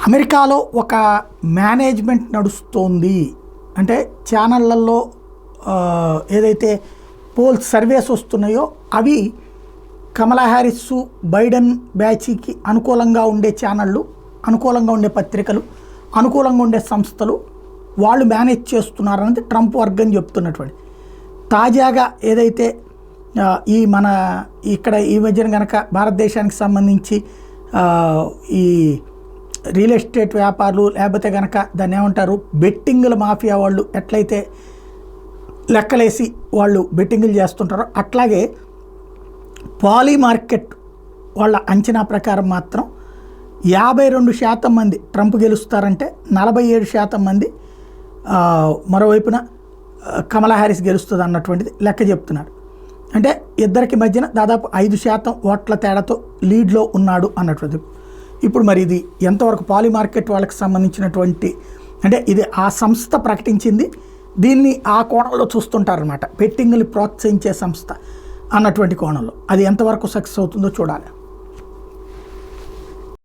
అమెరికాలో ఒక మేనేజ్మెంట్ నడుస్తోంది అంటే ఛానళ్ళల్లో ఏదైతే పోల్స్ సర్వేస్ వస్తున్నాయో అవి కమలా హ్యారిస్ బైడెన్ బ్యాచ్కి అనుకూలంగా ఉండే ఛానళ్ళు, అనుకూలంగా ఉండే పత్రికలు, అనుకూలంగా ఉండే సంస్థలు వాళ్ళు మేనేజ్ చేస్తున్నారన్నది ట్రంప్ వర్గం చెప్తున్నటువంటి. తాజాగా ఏదైతే ఈ మన ఇక్కడ ఈ మధ్యన కనుక భారతదేశానికి సంబంధించి ఈ రియల్ ఎస్టేట్ వ్యాపారులు లేకపోతే కనుక దాన్ని ఏమంటారు బెట్టింగుల మాఫియా వాళ్ళు ఎట్లయితే లెక్కలేసి వాళ్ళు బెట్టింగులు చేస్తుంటారో అట్లాగే పాలీ మార్కెట్ వాళ్ళ అంచనా ప్రకారం మాత్రం 52% మంది ట్రంప్ గెలుస్తారంటే 47% మంది మరోవైపున కమలా హ్యారిస్ గెలుస్తుంది అన్నటువంటిది లెక్క చెప్తున్నారు. అంటే ఇద్దరికి మధ్యన దాదాపు 5% ఓట్ల తేడాతో లీడ్లో ఉన్నాడు అన్నటువంటిది. ఇప్పుడు మరి ఇది ఎంతవరకు పాలీ మార్కెట్ వాళ్ళకి సంబంధించినటువంటి అంటే ఇది ఆ సంస్థ ప్రకటించింది, దీన్ని ఆ కోణంలో చూస్తుంటారనమాట, బెట్టింగ్ని ప్రోత్సహించే సంస్థ అన్నటువంటి కోణంలో. అది ఎంతవరకు సక్సెస్ అవుతుందో చూడాలి.